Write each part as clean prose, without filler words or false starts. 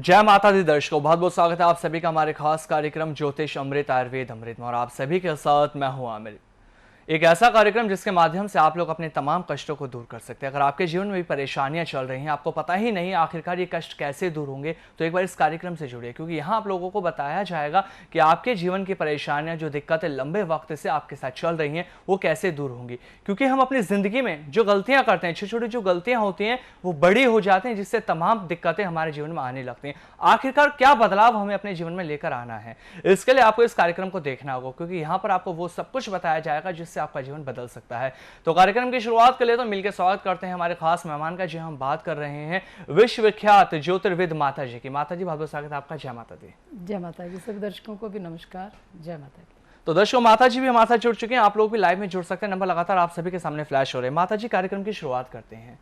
जय माता दी दर्शकों, बहुत बहुत स्वागत है आप सभी का हमारे खास कार्यक्रम ज्योतिष अमृत आयुर्वेद अमृत में। और आप सभी के साथ मैं हूं आमिर। एक ऐसा कार्यक्रम जिसके माध्यम से आप लोग अपने तमाम कष्टों को दूर कर सकते हैं। अगर आपके जीवन में भी परेशानियां चल रही हैं, आपको पता ही नहीं आखिरकार ये कष्ट कैसे दूर होंगे, तो एक बार इस कार्यक्रम से जुड़िए, क्योंकि यहाँ आप लोगों को बताया जाएगा कि आपके जीवन की परेशानियां, जो दिक्कतें लंबे वक्त से आपके साथ चल रही हैं, वो कैसे दूर होंगी। क्योंकि हम अपनी जिंदगी में जो गलतियां करते हैं, छोटी छोटी जो गलतियां होती हैं, वो बड़ी हो जाती हैं, जिससे तमाम दिक्कतें हमारे जीवन में आने लगती हैं। आखिरकार क्या बदलाव हमें अपने जीवन में लेकर आना है, इसके लिए आपको इस कार्यक्रम को देखना होगा, क्योंकि यहाँ पर आपको वो सब कुछ बताया जाएगा जिससे आपका जीवन बदल सकता है। तो कार्यक्रम की शुरुआत के लिए तो मिलकर स्वागत करते हैं हमारे खास मेहमान का, जी हम बात कर रहे हैं विश्वविख्यात ज्योतिर्विद माता जी की। माता जी, बहुत बहुत स्वागत है आपका। जय माता दी। जय माता जी। सभी दर्शकों को भी नमस्कार। जय माता दी। तो दर्शकों, माता जी भी हमारे साथ जुड़ चुके हैं, आप लोग भी लाइव में जुड़ सकते हैं। नंबर लगातार आप सभी के सामने फ्लैश हो रहे हैं। माता जी, कार्यक्रम की शुरुआत करते हैं।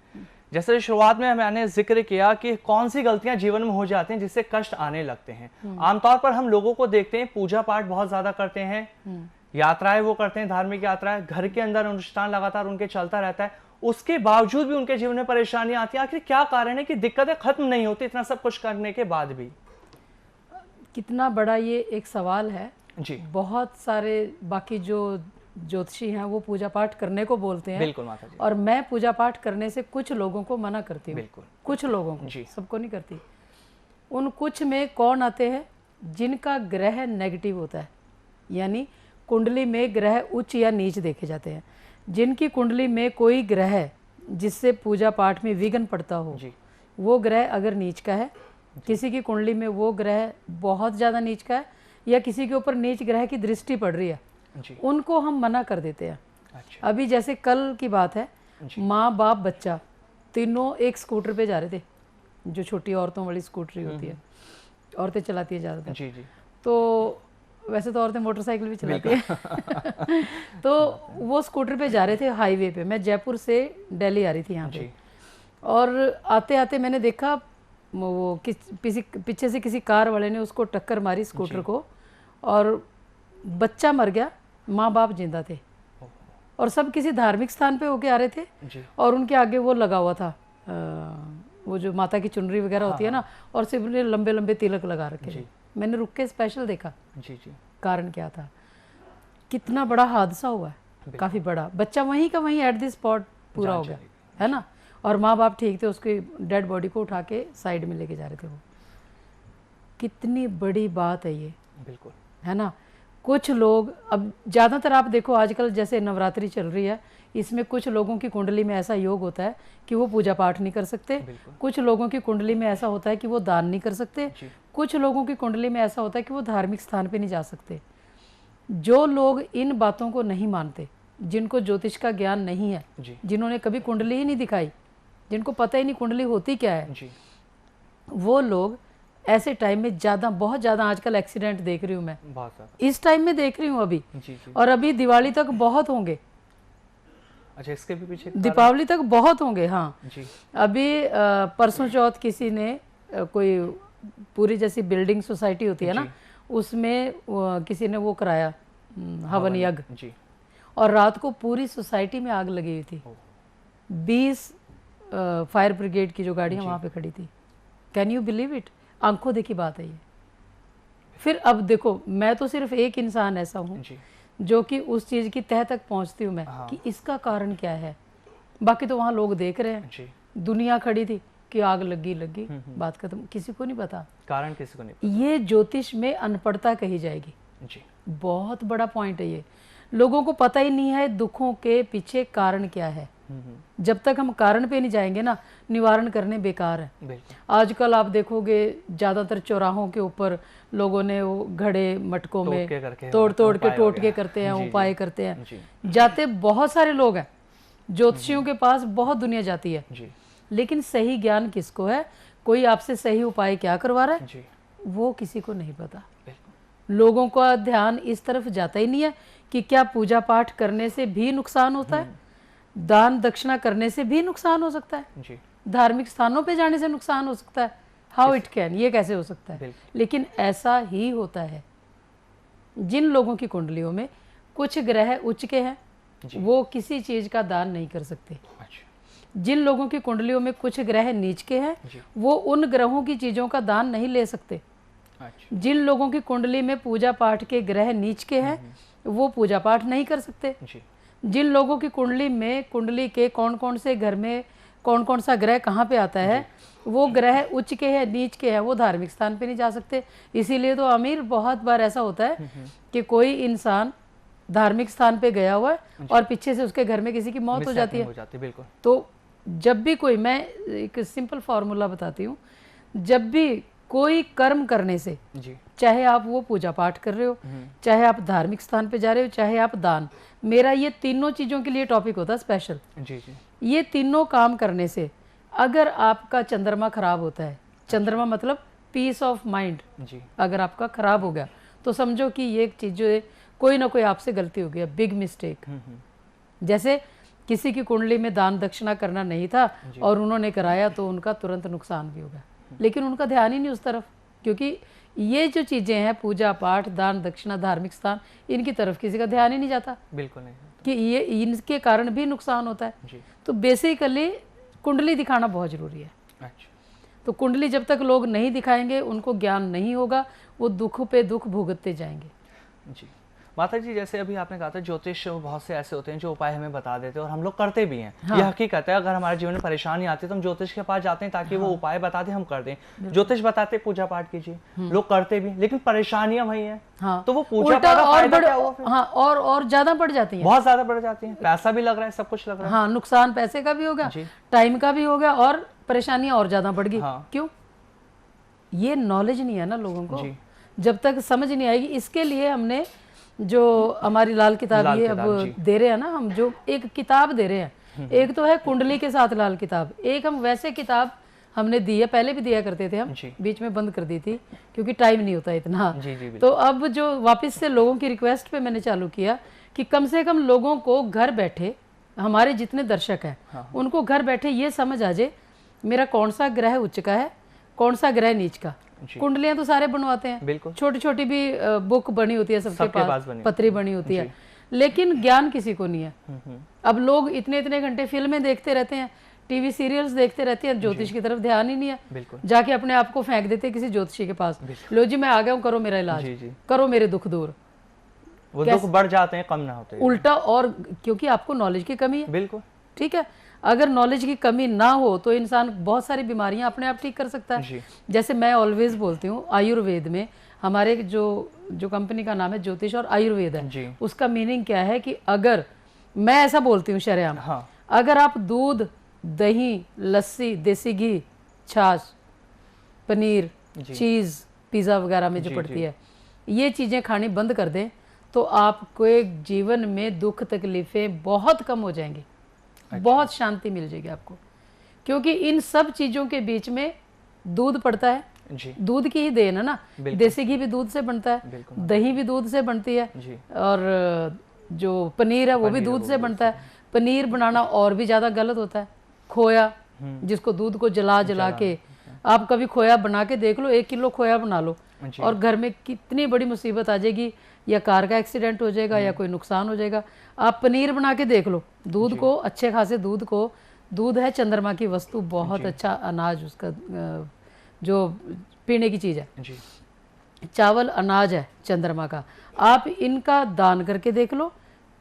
जैसे शुरुआत में मैंने जिक्र किया कि कौन सी गलतियां जीवन में हो जाती हैं जिससे कष्ट आने लगते हैं। आमतौर पर हम लोगों को देखते हैं पूजा पाठ बहुत ज्यादा करते हैं, यात्राएं वो करते हैं, धार्मिक यात्राएं, घर के अंदर अनुष्ठान लगातार उनके चलता रहता है, उसके बावजूद भी उनके जीवन में परेशानियां आती हैं। आखिर क्या कारण है कि दिक्कतें खत्म नहीं होती इतना सब कुछ करने के बाद भी? कितना बड़ा ये एक सवाल है जी। बहुत सारे बाकी जो ज्योतिषी हैं वो पूजा पाठ करने को बोलते हैं। बिल्कुल माता जी। और मैं पूजा पाठ करने से कुछ लोगों को मना करती हूँ। बिल्कुल। कुछ लोगों को, जी। सबको नहीं करती। उन कुछ में कौन आते हैं? जिनका ग्रह नेगेटिव होता है, यानी कुंडली में ग्रह उच्च या नीच देखे जाते हैं। जिनकी कुंडली में कोई ग्रह जिससे पूजा पाठ में विघ्न पड़ता हो, वो ग्रह अगर नीच का है, किसी की कुंडली में वो ग्रह बहुत ज़्यादा नीच का है, या किसी के ऊपर नीच ग्रह की दृष्टि पड़ रही है, उनको हम मना कर देते हैं। अच्छा। अभी जैसे कल की बात है, माँ बाप बच्चा तीनों एक स्कूटर पे जा रहे थे, जो छोटी औरतों वाली स्कूटरी होती है, औरतें चलाती है ज़्यादातर। जी जी। तो वैसे तो औरतें मोटरसाइकिल भी चलाती है तो वो स्कूटर पे जा रहे थे हाईवे पे। मैं जयपुर से दिल्ली आ रही थी यहाँ पे, और आते आते मैंने देखा वो पीछे से किसी कार वाले ने उसको टक्कर मारी स्कूटर को, और बच्चा मर गया, माँ बाप जिंदा थे, और सब किसी धार्मिक स्थान पे होके आ रहे थे। और उनके आगे वो लगा हुआ था, वो जो माता की चुनरी वगैरह होती है ना, और सिर्फ लंबे लंबे तिलक लगा रखे। मैंने रुक के स्पेशल देखा जी जी। कारण क्या था। कितना बड़ा हादसा हुआ है, काफी बड़ा। बच्चा वहीं का वहीं एट द स्पॉट पूरा हो गया, है ना। और माँ बाप ठीक थे, उसकी डेड बॉडी को उठा के साइड में लेके जा रहे थे वो। कितनी बड़ी बात है ये, बिल्कुल, है ना। कुछ लोग, अब ज़्यादातर आप देखो आजकल जैसे नवरात्रि चल रही है, इसमें कुछ लोगों की कुंडली में ऐसा योग होता है कि वो पूजा पाठ नहीं कर सकते। कुछ लोगों की कुंडली में ऐसा होता है कि वो दान नहीं कर सकते। कुछ लोगों की कुंडली में ऐसा होता है कि वो धार्मिक स्थान पे नहीं जा सकते। जो लोग इन बातों को नहीं मानते, जिनको ज्योतिष का ज्ञान नहीं है, जिन्होंने कभी कुंडली ही नहीं दिखाई, जिनको पता ही नहीं कुंडली होती क्या है, वो लोग ऐसे टाइम में बहुत ज़्यादा आजकल एक्सीडेंट देख रही हूँ मैं, इस टाइम में देख रही हूँ अभी। और अभी दिवाली तक बहुत होंगे। अच्छा, इसके भी पीछे दीपावली तक बहुत होंगे। हाँ जी। अभी परसों चौथ किसी ने कोई पूरी जैसी बिल्डिंग सोसाइटी होती है ना, उसमें किसी ने वो कराया हवन यज्ञ, और रात को पूरी सोसाइटी में आग लगी हुई थी। 20 फायर ब्रिगेड की जो गाड़ियाँ वहाँ पे खड़ी थी। Can you believe it? आंखों देखी बात है ये। फिर अब देखो, मैं तो सिर्फ एक इंसान ऐसा हूँ जो कि उस चीज़ की तह तक पहुँचती हूँ मैं, कि इसका कारण क्या है। बाकी तो वहाँ लोग देख रहे हैं, दुनिया खड़ी थी कि आग लगी, बात खत्म। किसी को नहीं पता कारण, किसी को नहीं पता। ये ज्योतिष में अनपढ़ता कही जाएगी। बहुत बड़ा पॉइंट है ये। लोगों को पता ही नहीं है दुखों के पीछे कारण क्या है। जब तक हम कारण पे नहीं जाएंगे ना, निवारण करने बेकार है। आजकल आप देखोगे ज्यादातर चौराहों के ऊपर लोगों ने वो घड़े मटकों में तोड़ के टोटके करते हैं, उपाय करते हैं। जाते बहुत सारे लोग हैं, ज्योतिषियों के पास बहुत दुनिया जाती है, लेकिन सही ज्ञान किसको है? कोई आपसे सही उपाय क्या करवा रहा है, वो किसी को नहीं पता। लोगों का ध्यान इस तरफ जाता ही नहीं है कि क्या पूजा पाठ करने से भी नुकसान होता है, दान दक्षिणा करने से भी नुकसान हो सकता है, धार्मिक स्थानों पे जाने से नुकसान हो सकता है। हाउ इट कैन, ये कैसे हो सकता है? लेकिन ऐसा ही होता है। जिन लोगों की कुंडलियों में कुछ ग्रह उच्च के हैं, वो किसी चीज का दान नहीं कर सकते। जिन लोगों की कुंडलियों में कुछ ग्रह नीच के हैं वो उन ग्रहों की चीज़ों का दान नहीं ले सकते। अच्छा। जिन लोगों की कुंडली में पूजा पाठ के ग्रह नीच के हैं वो पूजा पाठ नहीं कर सकते। जी। जिन लोगों की कुंडली में कुंडली के कौन कौन से घर में कौन कौन सा ग्रह कहाँ पे आता है, वो ग्रह उच्च के हैं नीच के हैं, वो धार्मिक स्थान पे नहीं जा सकते। इसीलिए तो अमीर बहुत बार ऐसा होता है कि कोई इंसान धार्मिक स्थान पे गया हुआ है और पीछे से उसके घर में किसी की मौत हो जाती है। बिल्कुल। तो जब भी कोई, मैं एक सिंपल फार्मूला बताती हूँ, जब भी कोई कर्म करने से, चाहे आप वो पूजा पाठ कर रहे हो, चाहे आप धार्मिक स्थान पे जा रहे हो, चाहे आप दान, मेरा ये तीनों चीज़ों के लिए टॉपिक होता है स्पेशल। ये तीनों काम करने से अगर आपका चंद्रमा खराब होता है, चंद्रमा मतलब पीस ऑफ माइंड, अगर आपका खराब हो गया तो समझो कि ये एक चीज़ जो है, कोई ना कोई आपसे गलती हो गई, बिग मिस्टेक। जैसे किसी की कुंडली में दान दक्षिणा करना नहीं था और उन्होंने कराया तो उनका तुरंत नुकसान भी हो गया, लेकिन उनका ध्यान ही नहीं उस तरफ, क्योंकि ये जो चीज़ें हैं पूजा पाठ दान दक्षिणा धार्मिक स्थान, इनकी तरफ किसी का ध्यान ही नहीं जाता। बिल्कुल नहीं कि ये इनके कारण भी नुकसान होता है। तो बेसिकली कुंडली दिखाना बहुत ज़रूरी है। अच्छा। तो कुंडली जब तक लोग नहीं दिखाएंगे, उनको ज्ञान नहीं होगा, वो दुख पे दुख भुगतते जाएंगे। जी माता जी, जैसे अभी आपने कहा था ज्योतिष बहुत से ऐसे होते हैं जो उपाय हमें बता देते हैं और हम लोग करते भी हैं। हाँ। ये हकीकत है, अगर हमारे जीवन में परेशानी आती है तो हम ज्योतिष के पास जाते हैं ताकि वो उपाय बता दे, हम कर दें। ज्योतिष बताते पूजा पाठ कीजिए, लोग करते भी, लेकिन परेशानियां वही है। हाँ। तो वो पूजा पाठ का फायदा क्या हुआ फिर? हाँ, और ज्यादा बढ़ जाती है, बहुत ज्यादा बढ़ जाती है, पैसा भी लग रहा है, सब कुछ लग रहा है। हाँ, नुकसान पैसे का भी होगा, टाइम का भी होगा और परेशानियां और ज्यादा बढ़ गई। क्यों? ये नॉलेज नहीं है ना लोगों को, जब तक समझ नहीं आएगी। इसके लिए हमने जो हमारी लाल किताब ये अब दे रहे हैं ना, हम जो एक किताब दे रहे हैं, एक तो है कुंडली के साथ लाल किताब, एक हम वैसे किताब हमने दी है, पहले भी दिया करते थे हम, बीच में बंद कर दी थी क्योंकि टाइम नहीं होता इतना। तो अब जो वापस से लोगों की रिक्वेस्ट पे मैंने चालू किया कि कम से कम लोगों को घर बैठे, हमारे जितने दर्शक हैं उनको घर बैठे ये समझ आ जाए मेरा कौन सा ग्रह उच्च का है, कौन सा ग्रह नीच का। कुंडलियां तो सारे बनवाते हैं, छोटी छोटी भी बुक बनी होती है सबके पास, पत्री बनी होती है, लेकिन ज्ञान किसी को नहीं है। अब लोग इतने इतने घंटे फिल्में देखते रहते हैं, टीवी सीरियल्स देखते रहते हैं, ज्योतिष की तरफ ध्यान ही नहीं है। जाके अपने आप को फेंक देते हैं किसी ज्योतिषी के पास, लो जी मैं आ गया हूँ, करो मेरा इलाज, करो मेरे दुख दूर। वो दुख बढ़ जाते हैं, कम ना होते हैं। उल्टा, और क्योंकि आपको नॉलेज की कमी है। बिल्कुल ठीक है, अगर नॉलेज की कमी ना हो तो इंसान बहुत सारी बीमारियां अपने आप ठीक कर सकता है। जैसे मैं ऑलवेज बोलती हूँ, आयुर्वेद में हमारे जो कंपनी का नाम है ज्योतिष और आयुर्वेद है, उसका मीनिंग क्या है कि अगर मैं ऐसा बोलती हूँ शरेआम, अगर आप दूध दही लस्सी देसी घी छाछ पनीर चीज़ पिज़्ज़ा वगैरह में जो पड़ती है, ये चीज़ें खानी बंद कर दें तो आपको एक जीवन में दुख तकलीफ़ें बहुत कम हो जाएंगी। बहुत शांति मिल जाएगी आपको, क्योंकि इन सब चीज़ों के बीच में दूध पड़ता है, दूध की ही देन है ना, देसी घी भी दूध से बनता है, दही भी दूध से बनती है, और जो पनीर है वो भी दूध से बनता है। पनीर बनाना और भी ज़्यादा गलत होता है। खोया, जिसको दूध को जला के, आप कभी खोया बना के देख लो, 1 किलो खोया बना लो और घर में कितनी बड़ी मुसीबत आ जाएगी, या कार का एक्सीडेंट हो जाएगा या कोई नुकसान हो जाएगा। आप पनीर बना के देख लो, दूध को, अच्छे खासे दूध को, दूध है चंद्रमा की वस्तु, बहुत अच्छा अनाज, उसका जो पीने की चीज़ है, चावल अनाज है चंद्रमा का। आप इनका दान करके देख लो,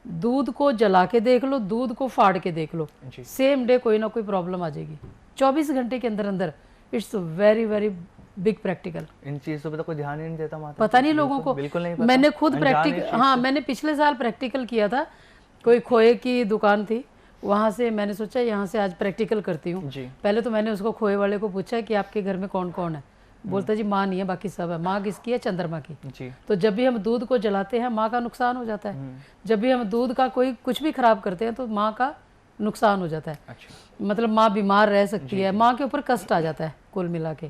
दूध को जला के देख लो, दूध को फाड़ के देख लो, सेम डे कोई ना कोई प्रॉब्लम आ जाएगी, 24 घंटे के अंदर अंदर। It's very very big practical. इन चीजों पे तो कोई ध्यान ही नहीं देता माता, पता नहीं लोगों को, बिल्कुल नहीं पता। मैंने खुद प्रैक्टिकल, हाँ मैंने पिछले साल प्रैक्टिकल किया था, कोई खोए की दुकान थी, वहाँ से मैंने सोचा यहाँ से आज प्रैक्टिकल करती हूँ। पहले तो मैंने उसको खोए वाले को पूछा कि आपके घर में कौन कौन है, बोलता जी माँ नहीं है बाकी सब है। माँ किसकी है? चंद्रमा की। तो जब भी हम दूध को जलाते हैं माँ का नुकसान हो जाता है, जब भी हम दूध का कोई कुछ भी खराब करते हैं तो माँ का नुकसान हो जाता है। मतलब माँ बीमार रह सकती है, माँ के ऊपर कष्ट आ जाता है कुल मिला के।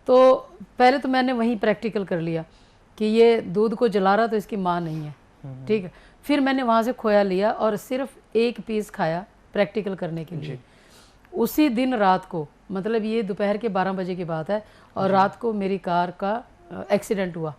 तो पहले तो मैंने वहीं प्रैक्टिकल कर लिया कि ये दूध को जला रहा तो इसकी माँ नहीं है, ठीक है। फिर मैंने वहाँ से खोया लिया और सिर्फ 1 पीस खाया प्रैक्टिकल करने के लिए। उसी दिन रात को, मतलब ये दोपहर के 12 बजे की बात है, और रात को मेरी कार का एक्सीडेंट हुआ।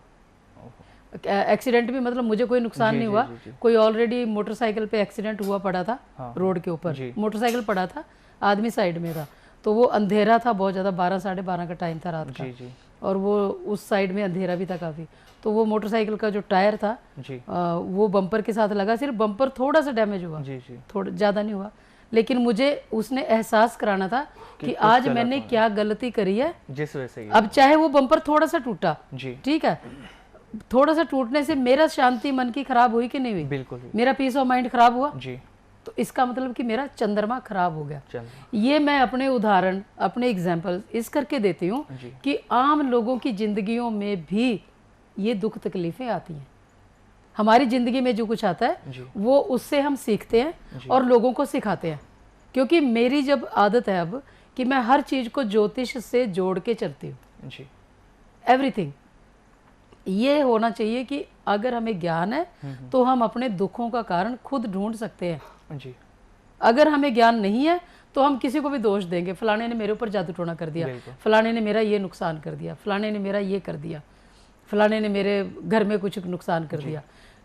एक्सीडेंट भी मतलब मुझे कोई नुकसान नहीं हुआ, कोई ऑलरेडी मोटरसाइकिल पे एक्सीडेंट हुआ पड़ा था, रोड के ऊपर मोटरसाइकिल पड़ा था, आदमी साइड में था, तो वो अंधेरा था बहुत ज़्यादा, 12 साढ़े 12 का टाइम था रात का। जी जी। और वो उस साइड में अंधेरा भी था काफ़ी। तो वो मोटरसाइकिल का जो टायर था जी वो बम्पर के साथ लगा, सिर्फ बम्पर थोड़ा सा डैमेज हुआ, जी जी। थोड़ा ज़्यादा नहीं हुआ, लेकिन मुझे उसने एहसास कराना था कि आज मैंने क्या गलती करी है जिस वजह से अब चाहे वो बम्पर थोड़ा सा टूटा, जी ठीक है, थोड़ा सा टूटने से मेरा शांति मन की खराब हुई कि नहीं हुई? बिल्कुल मेरा पीस ऑफ माइंड खराब हुआ, जी। तो इसका मतलब कि मेरा चंद्रमा खराब हो गया। चल ये मैं अपने उदाहरण, अपने एग्जाम्पल इस करके देती हूँ जी कि आम लोगों की जिंदगियों में भी ये दुख तकलीफें आती हैं। हमारी ज़िंदगी में जो कुछ आता है जी वो उससे हम सीखते हैं और लोगों को सिखाते हैं। क्योंकि मेरी जब आदत है अब कि मैं हर चीज़ को ज्योतिष से जोड़ के चलती हूँ, जी एवरीथिंग। ये होना चाहिए कि अगर हमें ज्ञान है तो हम अपने दुखों का कारण खुद ढूंढ सकते हैं। जी। अगर हमें ज्ञान नहीं है तो हम किसी को भी दोष देंगे, फलाने ने मेरे ऊपर जादू टोना कर दिया, बिल्कुल। फलाने ने मेरा ये नुकसान कर दिया, फलाने ने मेरा ये कर दिया, फलाने ने मेरे घर में कुछ नुकसान कर दिया।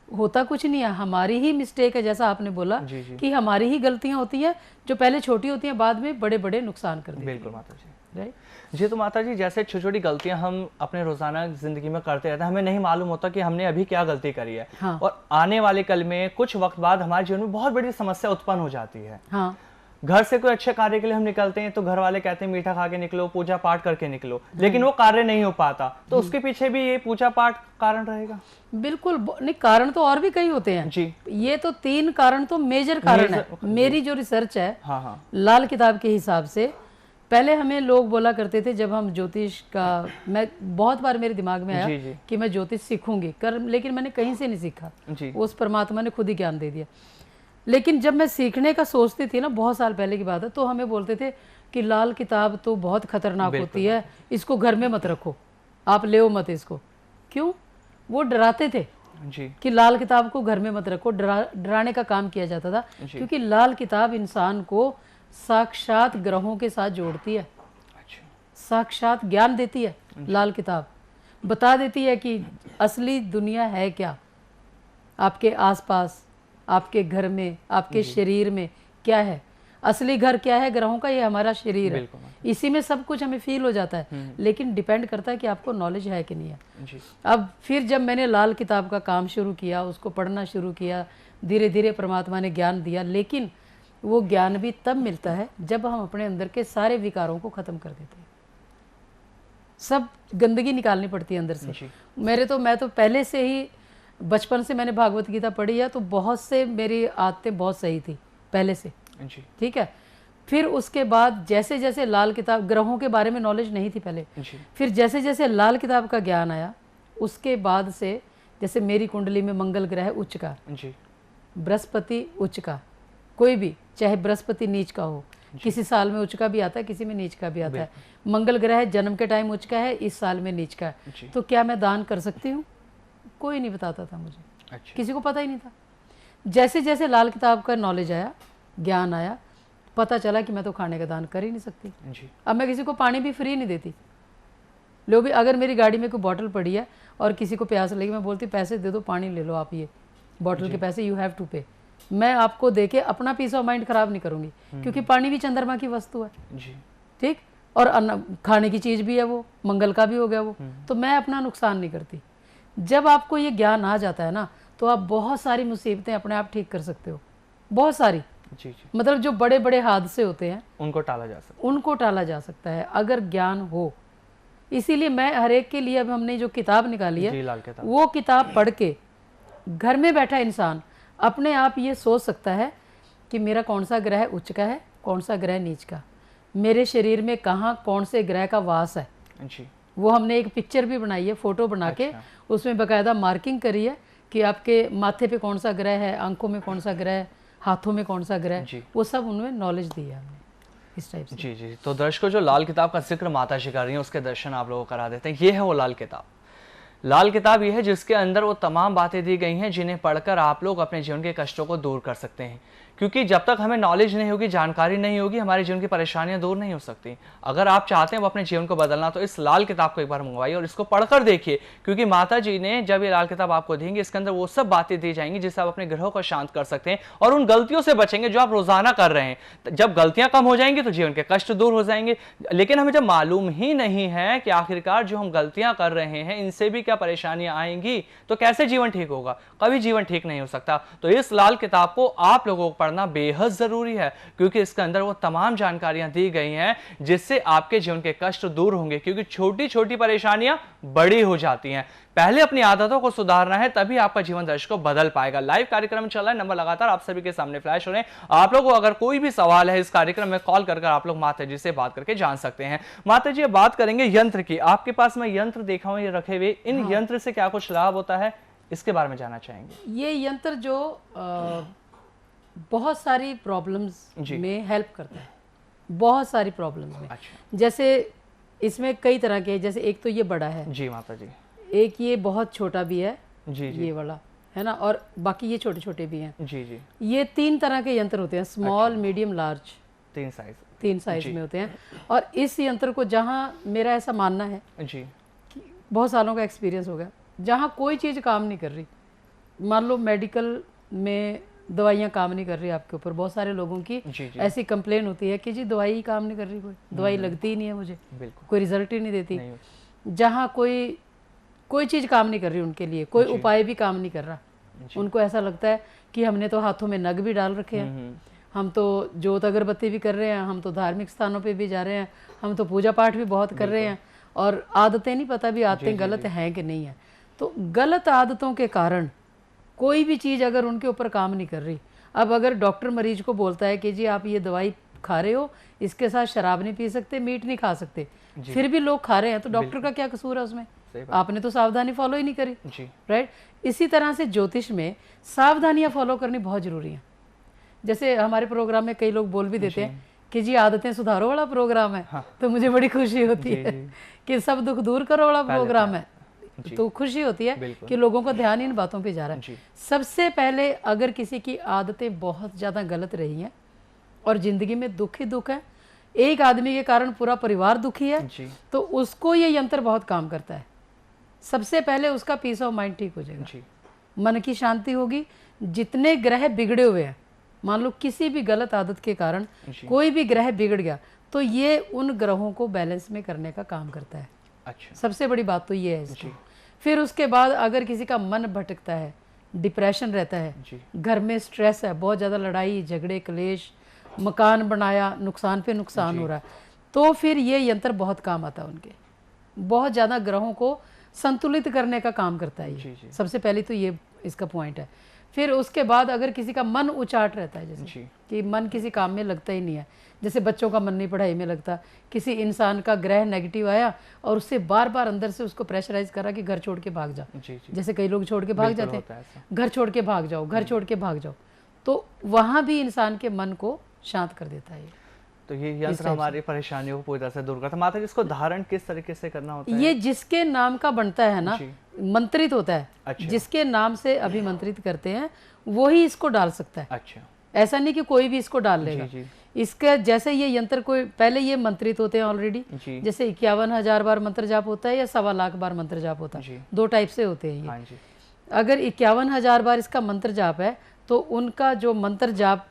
होता कुछ नहीं है, हमारी ही मिस्टेक है, जैसा आपने बोला जी जी। कि हमारी ही गलतियां होती हैं जो पहले छोटी होती हैं, बाद में बड़े बड़े नुकसान कर देती हैं। बिल्कुल माता जी। राइट जी तो माता जी, जैसे छोटी छोटी गलतियां हम अपने रोजाना जिंदगी में करते रहते हैं, हमें नहीं मालूम होता कि हमने अभी क्या गलती करी है। हाँ। और आने वाले कल में कुछ वक्त बाद हमारे जीवन में बहुत बड़ी समस्या उत्पन्न हो जाती है। हाँ घर से कोई अच्छे कार्य के लिए हम निकलते हैं तो घर वाले कहते हैं मीठा खा के निकलो, पूजा पाठ करके निकलो, लेकिन वो कार्य नहीं हो पाता, तो उसके पीछे भी ये पूजा पाठ कारण रहेगा। बिल्कुल। नहीं, कारण तो और भी कई होते हैं जी। ये तो 3 कारण तो मेजर कारण है। मेरी जो रिसर्च है हाँ हाँ लाल किताब के हिसाब से, पहले हमें लोग बोला करते थे जब हम ज्योतिष का, मैं बहुत बार मेरे दिमाग में आया जी जी कि मैं ज्योतिष सीखूंगी लेकिन मैंने कहीं से नहीं सीखा, जी उस परमात्मा ने खुद ही ज्ञान दे दिया। लेकिन जब मैं सीखने का सोचती थी ना, बहुत साल पहले की बात है, तो हमें बोलते थे कि लाल किताब तो बहुत खतरनाक होती है, इसको घर में मत रखो, आप ले मत इसको। क्यों? वो डराते थे जी कि लाल किताब को घर में मत रखो, डराने का काम किया जाता था। क्योंकि लाल किताब इंसान को साक्षात ग्रहों के साथ जोड़ती है, अच्छा साक्षात ज्ञान देती है। लाल किताब बता देती है कि असली दुनिया है क्या, आपके आसपास, आपके घर में, आपके शरीर में क्या है। असली घर क्या है ग्रहों का? ये हमारा शरीर है। इसी में सब कुछ हमें फील हो जाता है, लेकिन डिपेंड करता है कि आपको नॉलेज है कि नहीं है। जी। अब फिर जब मैंने लाल किताब का काम शुरू किया, उसको पढ़ना शुरू किया, धीरे धीरे परमात्मा ने ज्ञान दिया। लेकिन वो ज्ञान भी तब मिलता है जब हम अपने अंदर के सारे विकारों को ख़त्म कर देते हैं। सब गंदगी निकालनी पड़ती है अंदर से। मैं तो पहले से ही, बचपन से मैंने भागवत गीता पढ़ी है, तो बहुत से मेरी आदतें बहुत सही थी पहले से। जी ठीक है। फिर उसके बाद जैसे जैसे लाल किताब, ग्रहों के बारे में नॉलेज नहीं थी पहले, जी फिर जैसे जैसे लाल किताब का ज्ञान आया, उसके बाद से जैसे मेरी कुंडली में मंगल ग्रह उच्च का, जी बृहस्पति उच्च का, कोई भी चाहे बृहस्पति नीच का हो, किसी साल में उच्च का भी आता है, किसी में नीच का भी आता है। मंगल ग्रह जन्म के टाइम उच्च का है, इस साल में नीच का है, तो क्या मैं दान कर सकती हूँ? कोई नहीं बताता था मुझे। अच्छा। किसी को पता ही नहीं था। जैसे जैसे लाल किताब का नॉलेज आया, ज्ञान आया, पता चला कि मैं तो खाने का दान कर ही नहीं सकती। जी। अब मैं किसी को पानी भी फ्री नहीं देती। लोग भी, अगर मेरी गाड़ी में कोई बॉटल पड़ी है और किसी को प्यास लगी, मैं बोलती पैसे दे दो, पानी ले लो आप, ये बॉटल के पैसे यू हैव टू पे। मैं आपको देके अपना पीस ऑफ माइंड खराब नहीं करूंगी, क्योंकि पानी भी चंद्रमा की वस्तु है। जी। ठीक। और अन्न खाने की चीज़ भी है, वो मंगल का भी हो गया वो, तो मैं अपना नुकसान नहीं करती। जब आपको ये ज्ञान आ जाता है ना, तो आप बहुत सारी मुसीबतें अपने आप ठीक कर सकते हो, बहुत सारी। जी जी। मतलब जो बड़े बड़े हादसे होते हैं उनको टाला जा सकता उनको टाला जा सकता है अगर ज्ञान हो। इसीलिए मैं हर एक के लिए, अब हमने जो किताब निकाली जी, है, लाल किताब। वो किताब पढ़ के घर में बैठा इंसान अपने आप ये सोच सकता है कि मेरा कौन सा ग्रह उच्च का है, कौन सा ग्रह नीच का, मेरे शरीर में कहाँ कौन से ग्रह का वास है। जी। वो हमने एक पिक्चर भी बनाई है, फोटो बना के उसमें बाकायदा मार्किंग करी है कि आपके माथे पे कौन सा ग्रह है, आंखों में कौन सा ग्रह है, हाथों में कौन सा ग्रह, वो सब उन्हें नॉलेज दी है हमने इस टाइप से। जी जी। तो दर्शकों, जो लाल किताब का जिक्र माता जी कर रही हैं, उसके दर्शन आप लोगों को करा देते हैं। ये है वो लाल किताब। लाल किताब ये है जिसके अंदर वो तमाम बातें दी गई हैं जिन्हें पढ़कर आप लोग अपने जीवन के कष्टों को दूर कर सकते हैं। क्योंकि जब तक हमें नॉलेज नहीं होगी, जानकारी नहीं होगी, हमारे जीवन की परेशानियां दूर नहीं हो सकती। अगर आप चाहते हैं वो अपने जीवन को बदलना, तो इस लाल किताब को एक बार मंगवाइए और इसको पढ़कर देखिए, क्योंकि माता जी ने जब ये लाल किताब आपको देंगे, इसके अंदर वो सब बातें दी जाएंगी जिससे आप अपने ग्रहों को शांत कर सकते हैं और उन गलतियों से बचेंगे जो आप रोजाना कर रहे हैं। जब गलतियां कम हो जाएंगी तो जीवन के कष्ट दूर हो जाएंगे। लेकिन हमें जब मालूम ही नहीं है कि आखिरकार जो हम गलतियां कर रहे हैं इनसे भी क्या परेशानियां आएंगी, तो कैसे जीवन ठीक होगा? कभी जीवन ठीक नहीं हो सकता। तो इस लाल किताब को आप लोगों को पढ़ना बेहद जरूरी है, क्योंकि इसके अंदर वो तमाम जानकारियां दी गई हैं जिससे आपके जीवन के कष्ट दूर होंगे। क्योंकि छोटी छोटी परेशानियां बड़ी हो जाती हैं। पहले अपनी आदतों को सुधारना है, तभी आपका जीवन दर्शकों बदल पाएगा। लाइव कार्यक्रम चल रहा है, नंबर लगातार आप सभी के सामने फ्लैश हो रहे हैं। आप लोगों को अगर कोई भी सवाल है इस कार्यक्रम में, कॉल कर आप लोग माता जी से बात करके जान सकते हैं। माता जी, बात करेंगे यंत्र की। आपके पास मैं यंत्र देखा हूं ये रखे हुए, इन यंत्र से क्या कुछ लाभ होता है, इसके बारे में जानना चाहेंगे। ये यंत्र जो बहुत सारी प्रॉब्लम्स में हेल्प करता है, बहुत सारी प्रॉब्लम्स में। अच्छा। जैसे इसमें कई तरह के, जैसे एक तो ये बड़ा है जी माता जी, एक ये बहुत छोटा भी है जी जी, ये वाला है ना, और बाकी ये छोटे छोटे भी हैं। जी जी, ये 3 तरह के यंत्र होते हैं, स्मॉल, मीडियम, लार्ज, 3 साइज में होते हैं। और इस यंत्र को, जहाँ मेरा ऐसा मानना है जी, कि बहुत सालों का एक्सपीरियंस हो गया, जहाँ कोई चीज़ काम नहीं कर रही, मान लो मेडिकल में दवाइयाँ काम नहीं कर रही आपके ऊपर, बहुत सारे लोगों की जी जी, ऐसी कंप्लेन होती है कि जी दवाई ही काम नहीं कर रही, कोई दवाई लगती ही नहीं है मुझे, बिल्कुल कोई रिजल्ट ही नहीं देती। नहीं, जहाँ कोई चीज़ काम नहीं कर रही उनके लिए, कोई उपाय भी काम नहीं कर रहा, उनको ऐसा लगता है कि हमने तो हाथों में नग भी डाल रखे हैं, हम तो जोत अगरबत्ती भी कर रहे हैं, हम तो धार्मिक स्थानों पे भी जा रहे हैं, हम तो पूजा पाठ भी बहुत कर रहे हैं, और आदतें नहीं पता भी आदतें गलत हैं कि नहीं है। तो गलत आदतों के कारण कोई भी चीज़ अगर उनके ऊपर काम नहीं कर रही, अब अगर डॉक्टर मरीज को बोलता है कि जी आप ये दवाई खा रहे हो, इसके साथ शराब नहीं पी सकते, मीट नहीं खा सकते, फिर भी लोग खा रहे हैं, तो डॉक्टर का क्या कसूर है उसमें? आपने तो सावधानी फॉलो ही नहीं करी, राइट। इसी तरह से ज्योतिष में सावधानियां फॉलो करनी बहुत जरूरी है। जैसे हमारे प्रोग्राम में कई लोग बोल भी देते हैं कि जी आदतें सुधारो वाला प्रोग्राम है, तो मुझे बड़ी खुशी होती है कि सब दुख दूर करो वाला प्रोग्राम है, तो खुशी होती है कि लोगों का ध्यान इन बातों पे जा रहा है। सबसे पहले, अगर किसी की आदतें बहुत ज़्यादा गलत रही हैं और ज़िंदगी में दुख ही दुख है, एक आदमी के कारण पूरा परिवार दुखी है, तो उसको ये यंत्र बहुत काम करता है। सबसे पहले उसका पीस ऑफ माइंड ठीक हो जाएगा, मन की शांति होगी। जितने ग्रह बिगड़े हुए हैं, मान लो किसी भी गलत आदत के कारण कोई भी ग्रह बिगड़ गया, तो ये उन ग्रहों को बैलेंस में करने का काम करता है। अच्छा। सबसे बड़ी बात तो ये है इसकी। फिर उसके बाद अगर किसी का मन भटकता है, डिप्रेशन रहता है, घर में स्ट्रेस है, बहुत ज़्यादा लड़ाई झगड़े क्लेश, मकान बनाया नुकसान पे नुकसान हो रहा है, तो फिर ये यंत्र बहुत काम आता है उनके। बहुत ज़्यादा ग्रहों को संतुलित करने का काम करता है ये। सबसे पहले तो ये इसका पॉइंट है। फिर उसके बाद अगर किसी का मन उचाट रहता है, जैसे कि मन किसी काम में लगता ही नहीं है, जैसे बच्चों का मन नहीं पढ़ाई में लगता, किसी इंसान का ग्रह नेगेटिव आया और उससे बार बार अंदर से उसको प्रेशराइज करा कि घर छोड़ के भाग जा, जैसे कई लोग छोड़ के भाग जाते हैं, घर छोड़ के भाग जाओ, घर छोड़ के भाग जाओ, तो वहाँ भी इंसान के मन को शांत कर देता है। तो ये यंत्र हमारी परेशानियों को पूरी तरह से दूर करता है। माता जी, इसको धारण किस तरीके से करना होता है? ये जिसके नाम का बनता है ना, मंत्रित होता है। अच्छा। जिसके नाम से अभिमंत्रित करते हैं वही इसको डाल सकता है। अच्छा। ऐसा नहीं कि कोई भी इसको डाल लेगा। इसका जैसे ये यंत्र कोई पहले ये मंत्रित होते हैं ऑलरेडी, जैसे 51,000 बार मंत्र जाप होता है या 1.25 लाख बार मंत्र जाप होता है, 2 टाइप से होते हैं ये। अगर 51,000 बार इसका मंत्र जाप है तो उनका जो मंत्र जाप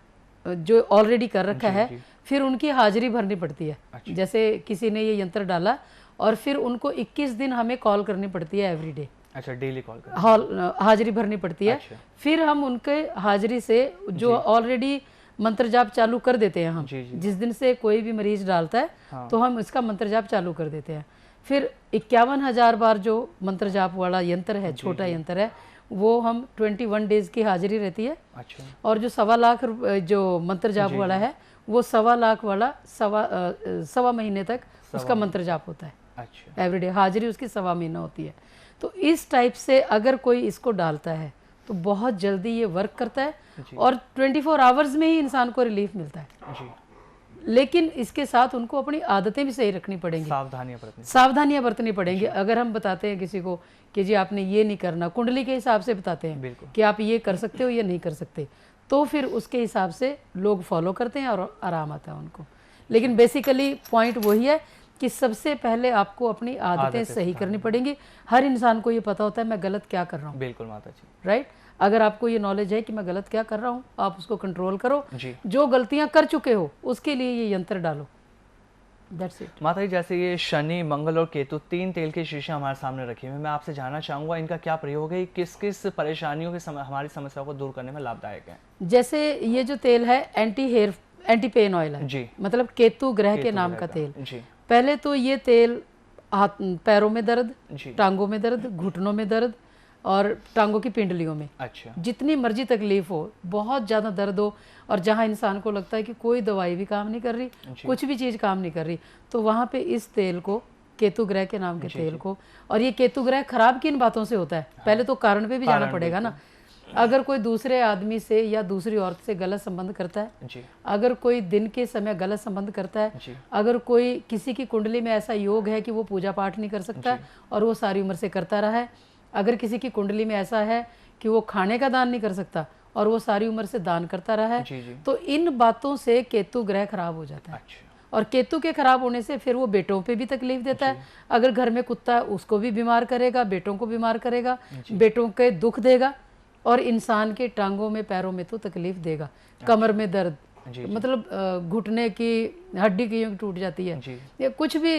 जो ऑलरेडी कर रखा है, फिर उनकी हाजिरी भरनी पड़ती है। जैसे किसी ने ये यंत्र डाला और फिर उनको 21 दिन हमें कॉल करनी पड़ती है एवरीडे। अच्छा, डेली कॉल हाजिरी भरनी पड़ती है। अच्छा। फिर हम उनके हाजिरी से जो ऑलरेडी मंत्र जाप चालू कर देते हैं हम, जिस दिन से कोई भी मरीज डालता है, हाँ। तो हम इसका मंत्र जाप चालू कर देते हैं। फिर 51,000 बार जो मंत्र जाप वाला यंत्र है, छोटा यंत्र है, वो हम 21 डेज की हाजिरी रहती है। अच्छा। और जो 1.25 लाख जो मंत्र जाप वाला है, वो 1.25 लाख वाला 1.25 महीने तक उसका मंत्र जाप होता है। अच्छा। एवरीडे हाजिरी उसकी 1.25 महीना होती है। तो इस टाइप से अगर कोई इसको डालता है तो बहुत जल्दी ये वर्क करता है और 24 आवर्स में ही इंसान को रिलीफ मिलता है जी। लेकिन इसके साथ उनको अपनी आदतें भी सही रखनी पड़ेंगी, सावधानियां बरतनी पड़ेंगी। अगर हम बताते हैं किसी को कि जी आपने ये नहीं करना, कुंडली के हिसाब से बताते हैं कि आप ये कर सकते हो या नहीं कर सकते, तो फिर उसके हिसाब से लोग फॉलो करते हैं और आराम आता है उनको। लेकिन बेसिकली पॉइंट वही है कि सबसे पहले आपको अपनी आदतें सही करनी पड़ेंगी। हर इंसान को ये पता होता है मैं गलत क्या कर रहा हूँ। बिल्कुल माता जी, राइट। अगर आपको ये नॉलेज है कि मैं गलत क्या कर रहा हूँ, आप उसको कंट्रोल करो। जी। जो गलतियां कर चुके हो उसके लिए ये यंत्र डालो। That's it. माता जी, जैसे ये शनि, मंगल और केतु 3 तेल के शीशे हमारे सामने रखे हुए हैं, मैं आपसे जानना चाहूंगा इनका क्या प्रयोग है, किस किस परेशानियों के हमारी समस्याओं को दूर करने में लाभदायक है। जैसे ये जो तेल है एंटी पेन ऑयल है जी, मतलब केतु ग्रह के नाम का तेल। जी। पहले तो ये तेल हाथ पैरों में दर्द, जी। टांगों में दर्द, घुटनों में दर्द और टांगों की पिंडलियों में, अच्छा, जितनी मर्जी तकलीफ हो, बहुत ज़्यादा दर्द हो और जहाँ इंसान को लगता है कि कोई दवाई भी काम नहीं कर रही, कुछ भी चीज़ काम नहीं कर रही, तो वहाँ पे इस तेल को, केतु ग्रह के नाम के तेल को, और ये केतु ग्रह खराब किन बातों से होता है, पहले तो कारण पे भी जाना पड़ेगा ना। अगर कोई दूसरे आदमी से या दूसरी औरत से गलत संबंध करता है जी, अगर कोई दिन के समय गलत संबंध करता है जी, अगर कोई किसी की कुंडली में ऐसा योग है कि वो पूजा पाठ नहीं कर सकता और वो सारी उम्र से करता रहा है, अगर किसी की कुंडली में ऐसा है कि वो खाने का दान नहीं कर सकता और वो सारी उम्र से दान करता रहा है, जी, जी। तो इन बातों से केतु ग्रह खराब हो जाता है। अच्छा, और केतु के खराब होने से फिर वो बेटों पे भी तकलीफ देता है। अगर घर में कुत्ता है उसको भी बीमार करेगा, बेटों को बीमार करेगा, बेटों के दुख देगा और इंसान के टांगों में पैरों में तो तकलीफ देगा। कमर में दर्द, मतलब घुटने की हड्डी की टूट जाती है या कुछ भी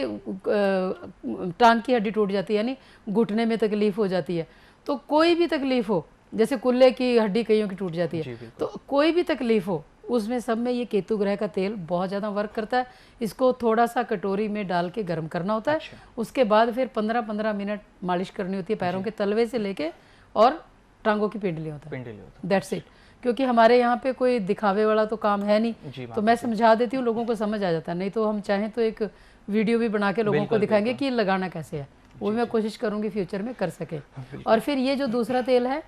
टांग की हड्डी टूट जाती है, यानी घुटने में तकलीफ हो जाती है, तो कोई भी तकलीफ हो, जैसे कुल्ले की हड्डी कईयों की टूट जाती है, तो कोई भी तकलीफ हो उसमें सब में ये केतु ग्रह का तेल बहुत ज़्यादा वर्क करता है। इसको थोड़ा सा कटोरी में डाल के गर्म करना होता है। उसके बाद फिर 15-15 मिनट मालिश करनी होती है पैरों के तलवे से लेके और टांगों की पिंडलियों तक। That's it. क्योंकि हमारे यहाँ पे कोई दिखावे वाला तो काम है नहीं, तो मैं समझा देती हूँ, लोगों को समझ आ जाता है। नहीं तो हम चाहें तो एक वीडियो भी बना के लोगों को दिखाएंगे कि लगाना कैसे है, वो मैं कोशिश करूँगी फ्यूचर में कर सके। और फिर ये जो दूसरा तेल है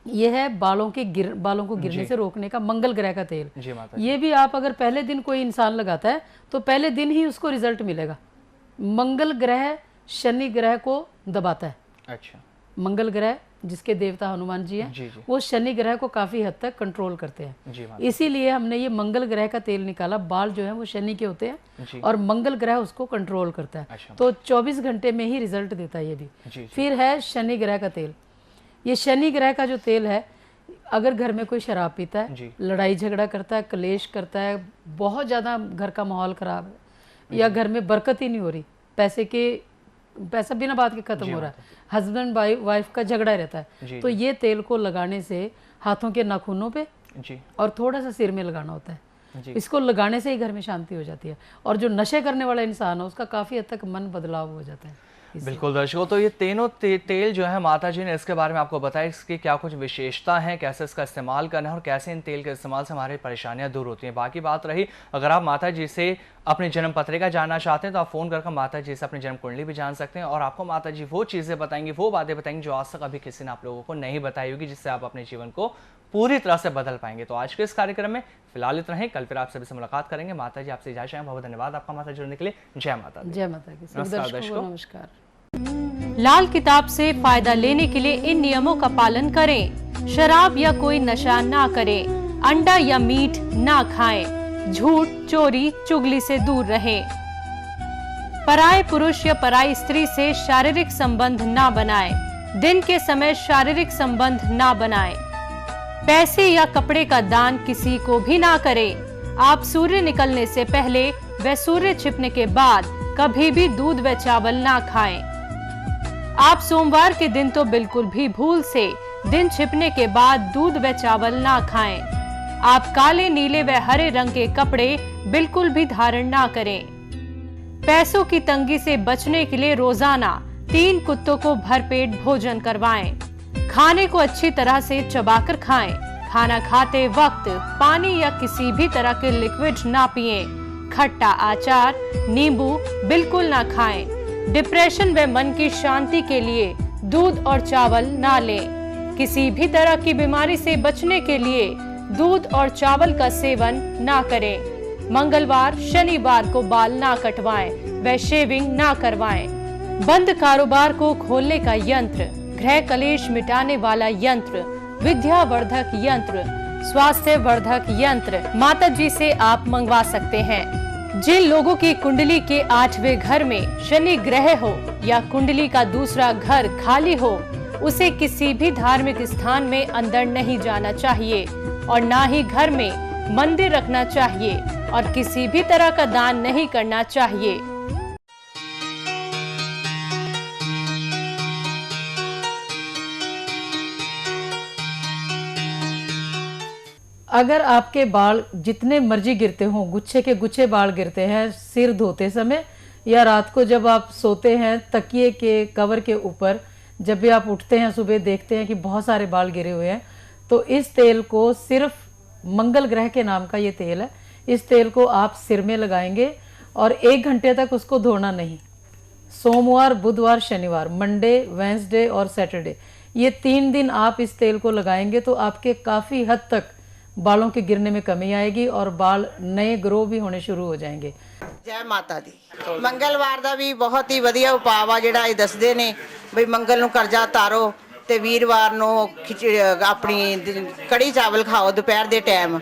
ये है बालों को गिरने से रोकने का मंगल ग्रह का तेल। ये भी आप अगर पहले दिन कोई इंसान लगाता है तो पहले दिन ही उसको रिजल्ट मिलेगा। मंगल ग्रह शनि ग्रह को दबाता है। अच्छा, मंगल ग्रह जिसके देवता हनुमान जी हैं, वो शनि ग्रह को काफी हद तक कंट्रोल करते हैं। इसीलिए हमने ये मंगल ग्रह का तेल निकाला। बाल जो है वो शनि के होते हैं और मंगल ग्रह उसको कंट्रोल करता है। तो 24 घंटे में ही रिजल्ट देता है ये भी। फिर है शनि ग्रह का तेल। ये शनि ग्रह का जो तेल है, अगर घर में कोई शराब पीता है, लड़ाई झगड़ा करता है, क्लेश करता है, बहुत ज़्यादा घर का माहौल ख़राब है या घर में बरकत ही नहीं हो रही, पैसा बिना बात के ख़त्म हो रहा है, हस्बैंड वाइफ का झगड़ा रहता है, तो ये तेल को लगाने से हाथों के नाखूनों पे और थोड़ा सा सिर में लगाना होता है। इसको लगाने से ही घर में शांति हो जाती है। और जो नशे करने वाला इंसान है उसका काफ़ी हद तक मन बदलाव हो जाता है। बिल्कुल दर्शकों, तो ये तीनों तेल जो है माता जी ने इसके बारे में आपको बताया, इसकी क्या कुछ विशेषता है, कैसे इसका इस्तेमाल करना है और कैसे इन तेल के इस्तेमाल से हमारी परेशानियां दूर होती हैं। बाकी बात रही, अगर आप माता जी से अपनी जन्म पत्रिका जानना चाहते हैं तो आप फ़ोन करके माता जी से अपनी जन्म कुंडली भी जान सकते हैं और आपको माता जी वो चीज़ें बताएंगी, वो बातें बताएंगी जो आज तक अभी किसी ने आप लोगों को नहीं बताई होगी, जिससे आप अपने जीवन को पूरी तरह से बदल पाएंगे। तो आज के इस कार्यक्रम में फिलहाल इतना ही, कल फिर आप सभी से मुलाकात करेंगे। माता जी आपसे इजाजत चाहें, बहुत धन्यवाद आपका माता जुड़ने के लिए। जय माता दी। जय माता की। नमस्कार दर्शकों। नमस्कार। लाल किताब से फायदा लेने के लिए इन नियमों का पालन करें। शराब या कोई नशा ना करें, अंडा या मीट ना खाएं, झूठ, चोरी, चुगली से दूर रहें, पराये पुरुष या पराई स्त्री से शारीरिक संबंध ना बनाएं, दिन के समय शारीरिक संबंध ना बनाएं, पैसे या कपड़े का दान किसी को भी ना करें। आप सूर्य निकलने से पहले व सूर्य छिपने के बाद कभी भी दूध व चावल ना खाएं। आप सोमवार के दिन तो बिल्कुल भी भूल से दिन छिपने के बाद दूध व चावल ना खाएं। आप काले, नीले व हरे रंग के कपड़े बिल्कुल भी धारण ना करें। पैसों की तंगी से बचने के लिए रोजाना 3 कुत्तों को भरपेट भोजन करवाएं। खाने को अच्छी तरह से चबाकर खाएं। खाना खाते वक्त पानी या किसी भी तरह के लिक्विड ना पिएं। खट्टा आचार, नींबू बिल्कुल ना खाएं। डिप्रेशन व मन की शांति के लिए दूध और चावल ना लें। किसी भी तरह की बीमारी से बचने के लिए दूध और चावल का सेवन ना करें। मंगलवार, शनिवार को बाल ना कटवाएं व शेविंग ना करवाएं। बंद कारोबार को खोलने का यंत्र, गृह कलेश मिटाने वाला यंत्र, विद्यावर्धक यंत्र, स्वास्थ्य वर्धक यंत्र माता जी से आप मंगवा सकते हैं। जिन लोगों की कुंडली के 8वें घर में शनि ग्रह हो या कुंडली का दूसरा घर खाली हो, उसे किसी भी धार्मिक स्थान में अंदर नहीं जाना चाहिए और ना ही घर में मंदिर रखना चाहिए और किसी भी तरह का दान नहीं करना चाहिए। अगर आपके बाल जितने मर्जी गिरते हों, गुच्छे के गुच्छे बाल गिरते हैं सिर धोते समय या रात को जब आप सोते हैं तकिए के कवर के ऊपर, जब भी आप उठते हैं सुबह देखते हैं कि बहुत सारे बाल गिरे हुए हैं, तो इस तेल को, सिर्फ मंगल ग्रह के नाम का ये तेल है, इस तेल को आप सिर में लगाएंगे और 1 घंटे तक उसको धोना नहीं। सोमवार, बुधवार, शनिवार, मंडे, वेंसडे और सैटरडे, ये 3 दिन आप इस तेल को लगाएंगे तो आपके काफ़ी हद तक बालों के गिरने में कमी आएगी और बाल नए ग्रो भी होने शुरू हो जाएंगे। जय माता दी। मंगलवार ਦਾ ਵੀ ਬਹੁਤ ਹੀ ਵਧੀਆ ਉਪਾਅ ਆ ਜਿਹੜਾ ਇਹ ਦੱਸਦੇ ਨੇ ਬਈ ਮੰਗਲ ਨੂੰ ਕਰਜ਼ਾ ਤਾਰੋ ਤੇ ਵੀਰਵਾਰ ਨੂੰ ਆਪਣੀ ਕੜੀ ਚਾਵਲ ਖਾਓ ਦੁਪਹਿਰ ਦੇ ਟਾਈਮ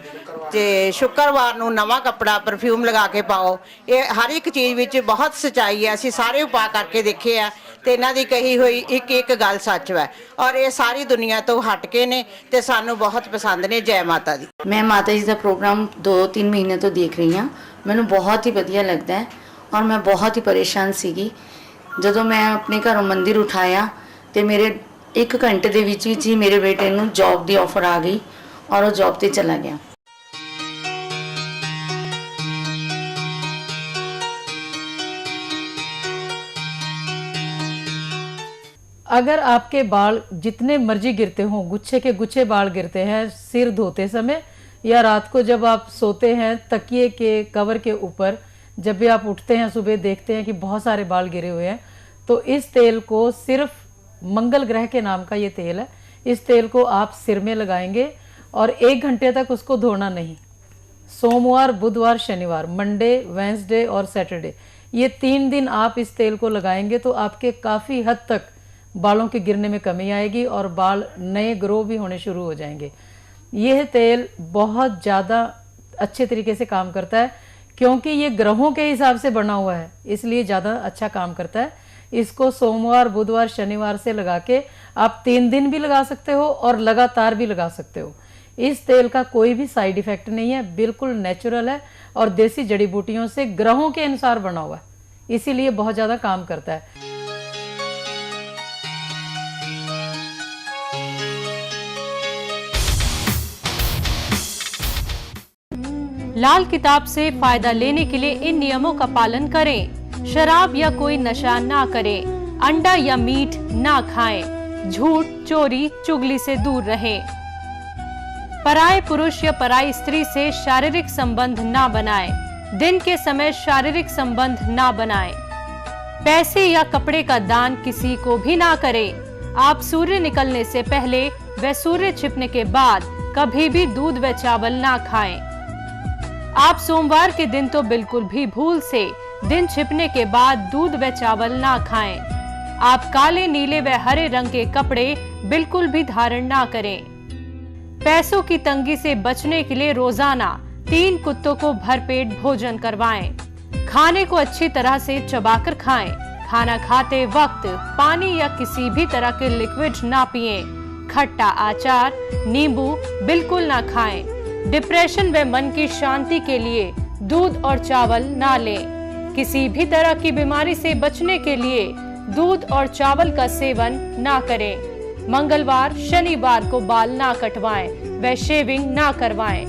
ਤੇ ਸ਼ੁੱਕਰਵਾਰ ਨੂੰ ਨਵਾਂ ਕੱਪੜਾ ਪਰਫਿਊਮ ਲਗਾ ਕੇ ਪਾਓ। ਇਹ ਹਰ ਇੱਕ ਚੀਜ਼ ਵਿੱਚ ਬਹੁਤ ਸਚਾਈ ਹੈ। ਅਸੀਂ ਸਾਰੇ ਉਪਾਅ ਕਰਕੇ ਦੇਖੇ ਆ ਤੇ ਇਹਨਾਂ ਦੀ ਕਹੀ ਹੋਈ ਇੱਕ ਇੱਕ ਗੱਲ ਸੱਚ ਹੈ ਔਰ ਇਹ ਸਾਰੀ ਦੁਨੀਆ ਤੋਂ ਹਟ ਕੇ ਨੇ ਤੇ ਸਾਨੂੰ ਬਹੁਤ ਪਸੰਦ ਨੇ। ਜੈ ਮਾਤਾ ਦੀ। मैं माता जी का प्रोग्राम 2-3 महीने तो देख रही हाँ। मैनू बहुत ही वधिया लगता है और मैं बहुत ही परेशान सीगी ਜਦੋਂ मैं अपने घरों मंदिर उठाया तो मेरे 1 घंटे ਦੇ ਵਿੱਚ ਹੀ मेरे बेटे ਨੂੰ जॉब की ऑफर आ गई और वो जॉब ਤੇ चला गया। अगर आपके बाल जितने मर्जी गिरते हों, गुच्छे के गुच्छे बाल गिरते हैं सिर धोते समय या रात को जब आप सोते हैं तकिए के कवर के ऊपर, जब भी आप उठते हैं सुबह देखते हैं कि बहुत सारे बाल गिरे हुए हैं, तो इस तेल को, सिर्फ मंगल ग्रह के नाम का ये तेल है, इस तेल को आप सिर में लगाएंगे और 1 घंटे तक उसको धोना नहीं। सोमवार, बुधवार, शनिवार, मंडे, वेंसडे और सैटरडे, ये 3 दिन आप इस तेल को लगाएंगे तो आपके काफ़ी हद तक बालों के गिरने में कमी आएगी और बाल नए ग्रो भी होने शुरू हो जाएंगे। यह तेल बहुत ज़्यादा अच्छे तरीके से काम करता है क्योंकि ये ग्रहों के हिसाब से बना हुआ है, इसलिए ज़्यादा अच्छा काम करता है। इसको सोमवार, बुधवार, शनिवार से लगा के आप 3 दिन भी लगा सकते हो और लगातार भी लगा सकते हो। इस तेल का कोई भी साइड इफ़ेक्ट नहीं है, बिल्कुल नेचुरल है और देसी जड़ी बूटियों से ग्रहों के अनुसार बना हुआ है, इसीलिए बहुत ज़्यादा काम करता है। लाल किताब से फायदा लेने के लिए इन नियमों का पालन करें। शराब या कोई नशा ना करें, अंडा या मीट ना खाएं, झूठ, चोरी, चुगली से दूर रहें। पराये पुरुष या पराई स्त्री से शारीरिक संबंध ना बनाएं, दिन के समय शारीरिक संबंध ना बनाएं। पैसे या कपड़े का दान किसी को भी ना करें। आप सूर्य निकलने से पहले व सूर्य छिपने के बाद कभी भी दूध व चावल ना खाएं। आप सोमवार के दिन तो बिल्कुल भी भूल से दिन छिपने के बाद दूध व चावल ना खाएं। आप काले, नीले व हरे रंग के कपड़े बिल्कुल भी धारण ना करें। पैसों की तंगी से बचने के लिए रोजाना 3 कुत्तों को भरपेट भोजन करवाएं। खाने को अच्छी तरह से चबाकर खाएं। खाना खाते वक्त पानी या किसी भी तरह के लिक्विड ना पिएं। खट्टा आचार, नींबू बिल्कुल ना खाएं। डिप्रेशन व मन की शांति के लिए दूध और चावल ना लें। किसी भी तरह की बीमारी से बचने के लिए दूध और चावल का सेवन ना करें। मंगलवार, शनिवार को बाल ना कटवाएं व शेविंग ना करवाएं।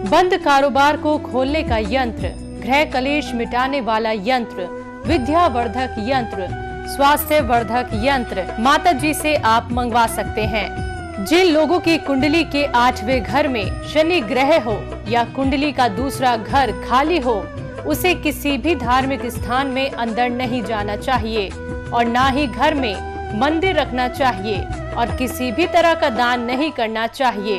बंद कारोबार को खोलने का यंत्र, ग्रह कलेश मिटाने वाला यंत्र, विद्यावर्धक यंत्र, स्वास्थ्य वर्धक यंत्र माता जी से आप मंगवा सकते हैं। जिन लोगों की कुंडली के 8वें घर में शनि ग्रह हो या कुंडली का दूसरा घर खाली हो, उसे किसी भी धार्मिक स्थान में अंदर नहीं जाना चाहिए और ना ही घर में मंदिर रखना चाहिए और किसी भी तरह का दान नहीं करना चाहिए।